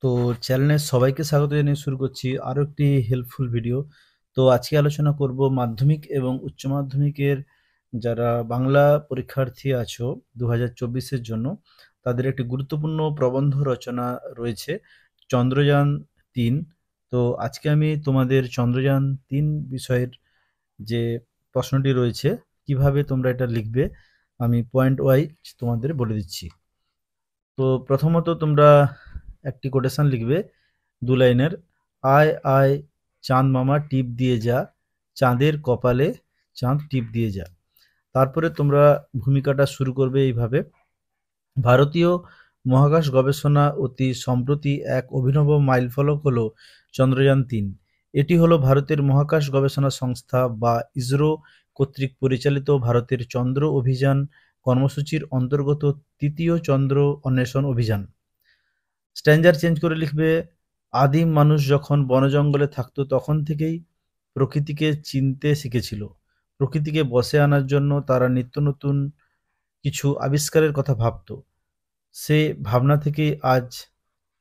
তো চ্যানেলে সবাইকে স্বাগত জানিয়ে শুরু করছি আরও একটি হেল্পফুল ভিডিও। তো আজকে আলোচনা করব মাধ্যমিক এবং উচ্চ মাধ্যমিকের যারা বাংলা পরীক্ষার্থী আছো 2024-এর জন্য তাদের একটি গুরুত্বপূর্ণ প্রবন্ধ রচনা রয়েছে চন্দ্রযান 3। তো আজকে আমি তোমাদের চন্দ্রযান 3 বিষয়ের যে প্রশ্নটি রয়েছে কিভাবে তোমরা এটা লিখবে আমি পয়েন্ট ওয়াইজ তোমাদের বলে দিচ্ছি। তো প্রথমত তোমরা একটি কোটেশন লিখবে 2 লাইনের। আয় আয় চাঁদ মামা টিপ দিয়ে যা, চাঁদের কপালে চাঁদ টিপ দিয়ে যা। তারপরে তোমরা ভূমিকাটা শুরু করবে এইভাবে। ভারতীয় মহাকাশ গবেষণা অতি সম্প্রতি এক অভিনব মাইলফলক হল চন্দ্রযান 3। এটি হলো ভারতের মহাকাশ গবেষণা সংস্থা বা ইসরো কর্তৃক পরিচালিত ভারতের চন্দ্র অভিযান কর্মসূচির অন্তর্গত তৃতীয় চন্দ্র অন্বেষণ অভিযান। স্ট্যান্ডার চেঞ্জ করে লিখবে, আদিম মানুষ যখন বনজঙ্গলে থাকতো তখন থেকেই প্রকৃতিকে চিনতে শিখেছিল। প্রকৃতিকে বশে আনার জন্য তারা নিত্য নতুন কিছু আবিষ্কারের কথা ভাবত। সে ভাবনা থেকেই আজ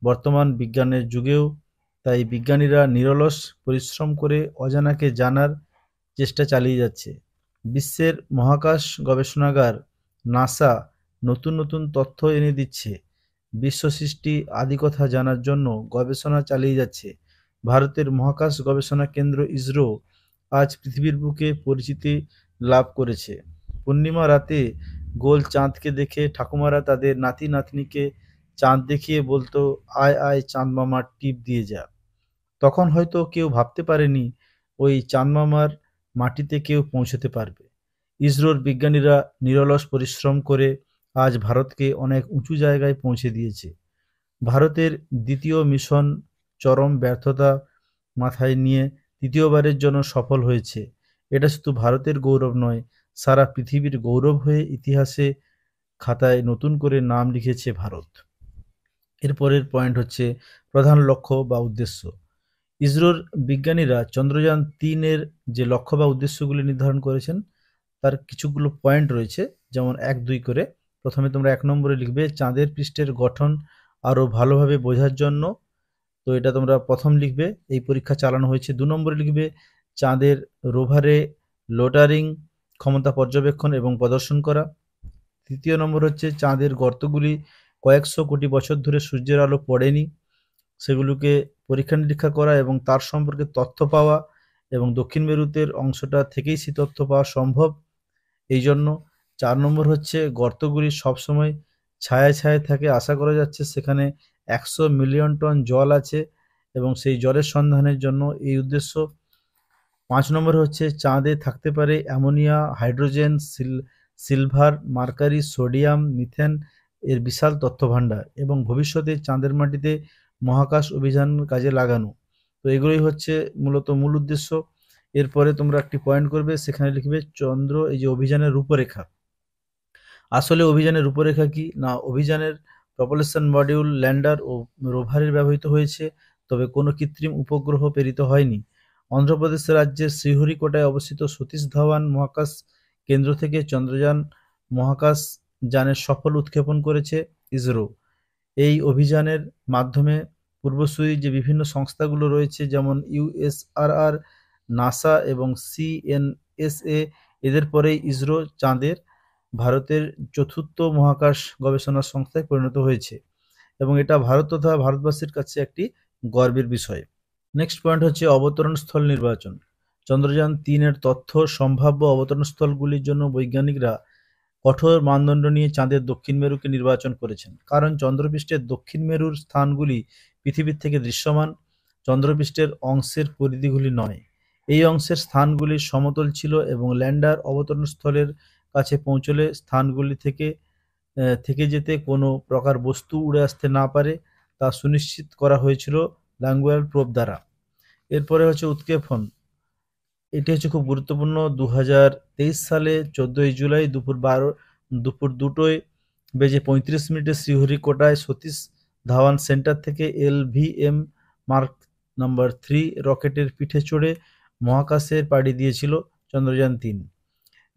বর্তমান বিজ্ঞানের যুগেও তাই বিজ্ঞানীরা নিরলস পরিশ্রম করে অজানাকে জানার চেষ্টা চালিয়ে যাচ্ছে। বিশ্বের মহাকাশ গবেষণাগার নাসা নতুন নতুন তথ্য এনে দিচ্ছে। বিশ্ব সৃষ্টি আদিকথা জানার জন্য গবেষণা চালিয়ে যাচ্ছে। ভারতের মহাকাশ গবেষণা কেন্দ্র ইসরো আজ পৃথিবীর বুকে পরিচিতি লাভ করেছে। পূর্ণিমা রাতে গোল চাঁদকে দেখে ঠাকুমারা তাদের নাতি নাতনিকে চাঁদ দেখিয়ে বলতো, আয় আয় চাঁদ মামা টিপ দিয়ে যা। তখন হয়তো কেউ ভাবতে পারেনি ওই চাঁদ মামার মাটিতে কেউ পৌঁছতে পারবে। ইসরোর বিজ্ঞানীরা নিরলস পরিশ্রম করে আজ ভারতকে অনেক উঁচু জায়গায় পৌঁছে দিয়েছে। ভারতের দ্বিতীয় মিশন চরম ব্যর্থতা মাথায় নিয়ে তৃতীয়বারের জন্য সফল হয়েছে। এটা শুধু ভারতের গৌরব নয়, সারা পৃথিবীর গৌরব হয়ে ইতিহাসে খাতায় নতুন করে নাম লিখেছে ভারত। এরপরের পয়েন্ট হচ্ছে প্রধান লক্ষ্য বা উদ্দেশ্য। ইসরোর বিজ্ঞানীরা চন্দ্রযান 3-এর যে লক্ষ্য বা উদ্দেশ্যগুলি নির্ধারণ করেছেন তার কিছুগুলো পয়েন্ট রয়েছে, যেমন 1-2 করে। প্রথমে তোমরা 1 নম্বরে লিখবে চাঁদের পৃষ্ঠের গঠন আরও ভালোভাবে বোঝার জন্য। তো এটা তোমরা প্রথম লিখবে, এই পরীক্ষা চালানো হয়েছে। 2 নম্বরে লিখবে চাঁদের রোভারে লোটারিং ক্ষমতা পর্যবেক্ষণ এবং প্রদর্শন করা। তৃতীয় নম্বর হচ্ছে চাঁদের গর্তগুলি কয়েকশো কোটি বছর ধরে সূর্যের আলো পড়েনি, সেগুলোকে পরীক্ষা নিরীক্ষা করা এবং তার সম্পর্কে তথ্য পাওয়া, এবং দক্ষিণ মেরুতের অংশটা থেকেই সেই তথ্য পাওয়া সম্ভব। এই জন্য 4 নম্বর হচ্ছে গর্তগুলি সবসময় ছায়ায় ছায়ায় থাকে, আশা করা যাচ্ছে সেখানে 100 মিলিয়ন টন জল আছে এবং সেই জলের সন্ধানের জন্য এই উদ্দেশ্য। 5 নম্বর হচ্ছে চাঁদে থাকতে পারে ammonia, hydrogen, silver, mercury, sodium, methane এর বিশাল তথ্যভাণ্ডার এবং ভবিষ্যতে চাঁদের মাটিতে মহাকাশ অভিযান কাজে লাগানো। তো এগুলোই হচ্ছে মূলত মূল উদ্দেশ্য। এরপরে তোমরা একটি পয়েন্ট করবে, সেখানে লিখবে চন্দ্র এই যে অভিযানের রূপরেখা। আসলে অভিযানের রূপরেখা কি না, অভিযানের প্রপালশন মডিউল, ল্যান্ডার ও রোভারের ব্যবহৃত হয়েছে, তবে কোনো কৃত্রিম উপগ্রহ প্রেরিত হয়নি। অন্ধ্রপ্রদেশ রাজ্যের শ্রীহরিকোটায় অবস্থিত সতীশ ধাওয়ান মহাকাশ কেন্দ্র থেকে চন্দ্রযান মহাকাশ যানের সফল উৎক্ষেপণ করেছে ইসরো। এই অভিযানের মাধ্যমে পূর্বসূরি যে বিভিন্ন সংস্থাগুলো রয়েছে যেমন ইউএসআরআর, নাসা এবং সিএনএসএ, এদের পরেই ইসরো চাঁদের ভারতের চতুর্থ মহাকাশ গবেষণা সংস্থায় পরিণত হয়েছে এবং এটা ভারত তথা ভারতবাসীর কাছে একটি গর্বের বিষয়। নেক্সট পয়েন্ট হচ্ছে অবতরণ স্থল নির্বাচন। চন্দ্রযান 3-এর তথ্য সম্ভাব্য অবতরণ স্থলগুলির জন্য বৈজ্ঞানিকরা কঠোর মানদণ্ড নিয়ে চাঁদের দক্ষিণ মেরুকে নির্বাচন করেছেন, কারণ চন্দ্রপৃষ্ঠের দক্ষিণ মেরুর স্থানগুলি পৃথিবীর থেকে দৃশ্যমান, চন্দ্রপৃষ্ঠের অংশের পরিধিগুলি নয়। এই অংশের স্থানগুলি সমতল ছিল এবং ল্যান্ডার অবতরণ স্থলের কাছে পৌঁছলে স্থানগুলি থেকে যেতে কোনো প্রকার বস্তু উড়ে আসতে না পারে তা সুনিশ্চিত করা হয়েছিল ল্যাঙ্গুয়ার প্রোব দ্বারা। এরপরে হচ্ছে উৎক্ষেপণ। এটি হচ্ছে খুব গুরুত্বপূর্ণ। 2023 সালে 14 জুলাই দুপুর 2:35 শ্রীহরিকোটায় সতীশ ধাওয়ান সেন্টার থেকে LVM মার্ক নাম্বার 3 রকেটের পিঠে চড়ে মহাকাশে পাড়ি দিয়েছিল চন্দ্রযান 3।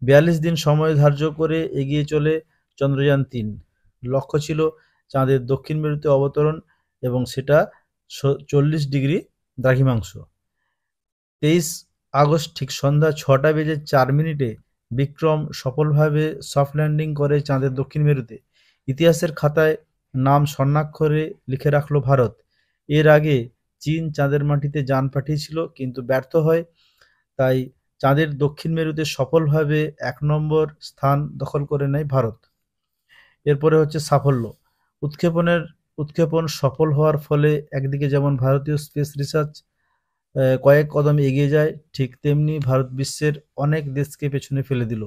42 দিন সময় ধার্য করে এগিয়ে চলে চন্দ্রযান 3। লক্ষ্য ছিল চাঁদের দক্ষিণ মেরুতে অবতরণ এবং সেটা 40° দ্রাঘিমাংশ। 23 আগস্ট ঠিক সন্ধ্যা 6টা বেজে 4 মিনিটে বিক্রম সফলভাবে সফট ল্যান্ডিং করে চাঁদের দক্ষিণ মেরুতে। ইতিহাসের খাতায় নাম স্বর্ণাক্ষরে লিখে রাখল ভারত। এর আগে চীন চাঁদের মাটিতে যান পাঠিয়েছিল, কিন্তু ব্যর্থ হয়। তাই চাঁদের দক্ষিণ মেরুতে সফলভাবে 1 নম্বর স্থান দখল করে নেয় ভারত। এরপরে হচ্ছে সাফল্য। উৎক্ষেপণ সফল হওয়ার ফলে একদিকে যেমন ভারতীয় স্পেস রিসার্চ কয়েক কদম এগিয়ে যায়, ঠিক তেমনি ভারত বিশ্বের অনেক দেশকে পেছনে ফেলে দিল।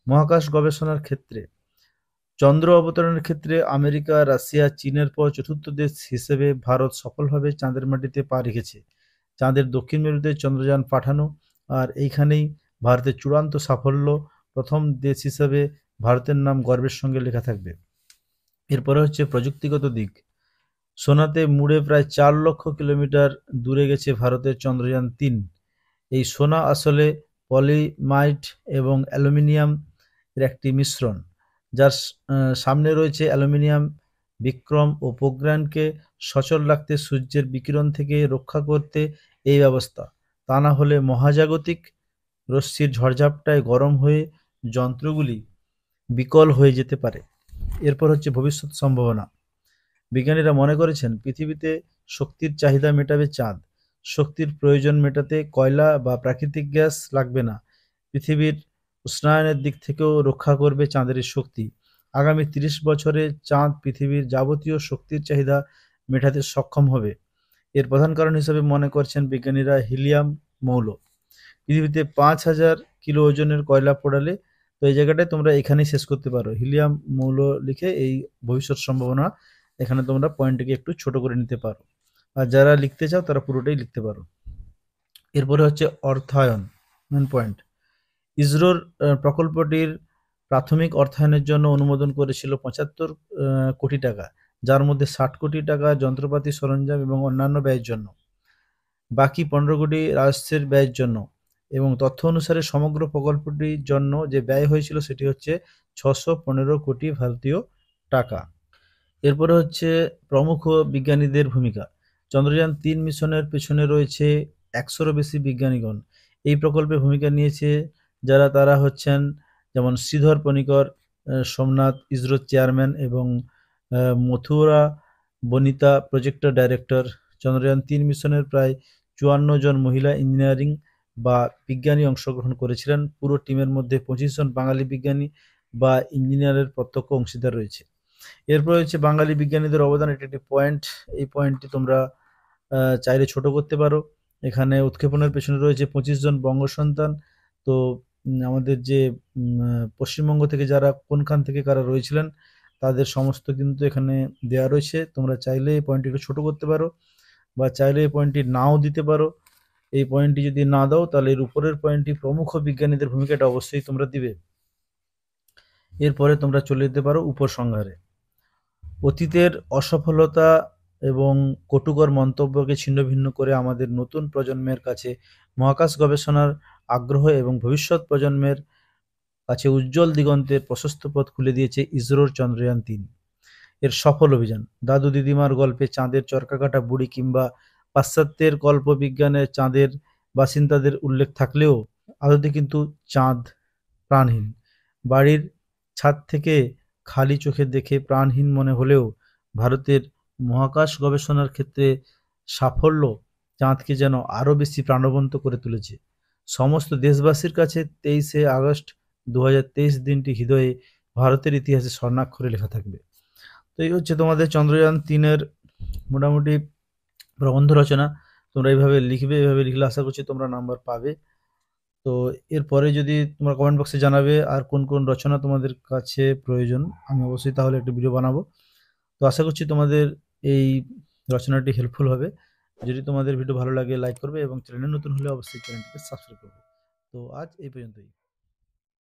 মহাকাশ গবেষণার ক্ষেত্রে চন্দ্র অবতরণের ক্ষেত্রে আমেরিকা, রাশিয়া, চীনের পর চতুর্থ দেশ হিসেবে ভারত সফলভাবে চাঁদের মাটিতে পা রেখেছে। চাঁদের দক্ষিণ মেরুতে চন্দ্রযান পাঠানো, আর এইখানেই ভারতের চূড়ান্ত সাফল্য। প্রথম দেশ হিসেবে ভারতের নাম গর্বের সঙ্গে লেখা থাকবে। এরপরে হচ্ছে প্রযুক্তিগত দিক। সোনাতে মুড়ে প্রায় 4 লক্ষ কিলোমিটার দূরে গেছে ভারতের চন্দ্রযান-3। এই সোনা আসলে পলিমাইড এবং অ্যালুমিনিয়াম এর একটি মিশ্রণ, যার সামনে রয়েছে অ্যালুমিনিয়াম। বিক্রম ও প্রজ্ঞানকে সচল রাখতে, সূর্যের বিকিরণ থেকে রক্ষা করতে এই ব্যবস্থা। তা না হলে মহাজাগতিক রশ্মির ঝড়ঝাপটায় গরম হয়ে যন্ত্রগুলি বিকল হয়ে যেতে পারে। এরপর হচ্ছে ভবিষ্যৎ সম্ভাবনা। বিজ্ঞানীরা মনে করেছেন পৃথিবীতে শক্তির চাহিদা মেটাবে চাঁদ। শক্তির প্রয়োজন মেটাতে কয়লা বা প্রাকৃতিক গ্যাস লাগবে না। পৃথিবীর উষ্ণায়নের দিক থেকেও রক্ষা করবে চাঁদের এই শক্তি। আগামী 30 বছরে চাঁদ পৃথিবীর যাবতীয় শক্তির চাহিদা মেটাতে সক্ষম হবে। এর প্রধান কারণ হিসেবে মনে করছেন বিজ্ঞানীরা হিলিয়াম মৌল। পৃথিবীতে 5,000 কিলো ওজনের কয়লা পোড়ালে, তো এই জায়গাটায় তোমরা এখানেই শেষ করতে পারো। হিলিয়াম মৌল লিখে এই ভবিষ্যৎ সম্ভাবনা এখানে তোমরা পয়েন্টটিকে একটু ছোট করে নিতে পারো, আর যারা লিখতে চাও তারা পুরোটাই লিখতে পারো। এরপরে হচ্ছে অর্থায়ন, মেন পয়েন্ট। ইসরোর প্রকল্পটির প্রাথমিক অর্থায়নের জন্য অনুমোদন করেছিল 75 কোটি টাকা, যার মধ্যে 60 কোটি টাকা যন্ত্রপাতি, সরঞ্জাম এবং অন্যান্য ব্যয়ের জন্য। বাকি 15 কোটি রাজস্বের ব্যয়ের জন্য। এবং তথ্য অনুসারে সমগ্র প্রকল্পটির জন্য যে ব্যয় হয়েছিল সেটি হচ্ছে 615 কোটি ভারতীয় টাকা। এরপরে হচ্ছে প্রমুখ বিজ্ঞানীদের ভূমিকা। চন্দ্রযান-3 মিশনের পেছনে রয়েছে 100-রও বেশি বিজ্ঞানীগণ। এই প্রকল্পে ভূমিকা নিয়েছে তারা হচ্ছেন যেমন শ্রীধর পনিকর, সোমনাথ ইসরোর চেয়ারম্যান, এবং মথুরা বনিতা প্রজেক্টের ডাইরেক্টর। চন্দ্রযান-3 মিশনের প্রায় 54 জন মহিলা ইঞ্জিনিয়ারিং বা বিজ্ঞানী অংশগ্রহণ করেছিলেন। পুরো টিমের মধ্যে 25 জন বাঙালি বিজ্ঞানী বা ইঞ্জিনিয়ারের প্রত্যক্ষ অংশীদার রয়েছে। এরপর হচ্ছে বাঙালি বিজ্ঞানীদের অবদান, এটি একটি পয়েন্ট। এই পয়েন্টটি তোমরা চাইলে ছোট করতে পারো। এখানে উৎক্ষেপণের পেছনে রয়েছে 25 জন বঙ্গ সন্তান। তো আমাদের যে পশ্চিমবঙ্গ থেকে যারা কোনখান থেকে কারা রয়েছিলেন তাদের সমস্ত কিন্তু এখানে দেওয়া রয়েছে। তোমরা চাইলে এই পয়েন্টটি একটু ছোট করতে পারো, বা চাইলে এই পয়েন্টটি নাও দিতে পারো। এই পয়েন্টটি যদি না দাও তাহলে এর উপরের পয়েন্টটি প্রমুখ বিজ্ঞানীদের ভূমিকাটা অবশ্যই তোমরা দিবে। এরপরে তোমরা চলে যেতে পারো উপসংহারে। অতীতের অসফলতা এবং কটুকর মন্তব্যকে ছিন্নভিন্ন করে আমাদের নতুন প্রজন্মের কাছে মহাকাশ গবেষণার আগ্রহ এবং ভবিষ্যৎ প্রজন্মের কাছে উজ্জ্বল দিগন্তের প্রশস্ত পথ খুলে দিয়েছে ইসরোর চন্দ্রযান-3 এর সফল অভিযান। দাদু দিদিমার গল্পে চাঁদের চরকাকাটা বুড়ি কিংবা পাশ্চাত্যের কল্পবিজ্ঞানে চাঁদের বাসিন্দাদের উল্লেখ থাকলেও আদতে কিন্তু চাঁদ প্রাণহীন। বাড়ির ছাদ থেকে খালি চোখে দেখে প্রাণহীন মনে হলেও ভারতের মহাকাশ গবেষণার ক্ষেত্রে সাফল্য চাঁদকে যেন আরও বেশি প্রাণবন্ত করে তুলেছে। সমস্ত দেশবাসীর কাছে 23শে আগস্ট 2023 দিনটি হৃদয়ে ভারতের ইতিহাসে স্বর্ণাক্ষরে লেখা থাকবে। তো এই হচ্ছে তোমাদের চন্দ্রযান-3 মোটামুটি প্রবন্ধ রচনা। তোমরা এইভাবে লিখবে, এইভাবে লিখলে আশা করছি তোমরা নাম্বার পাবে। তো এরপরে যদি তোমরা কমেন্ট বক্সে জানাবে আর কোন কোন রচনা তোমাদের কাছে প্রয়োজন, আমি অবশ্যই তাহলে একটা ভিডিও বানাবো। তো আশা করছি তোমাদের এই রচনাটি হেল্পফুল হবে। যদি তোমাদের ভিডিও ভালো লাগে লাইক করবে, এবং চ্যানেলে নতুন হলে অবশ্যই চ্যানেলটিকে সাবস্ক্রাইব করবে। তো আজ এই পর্যন্তই।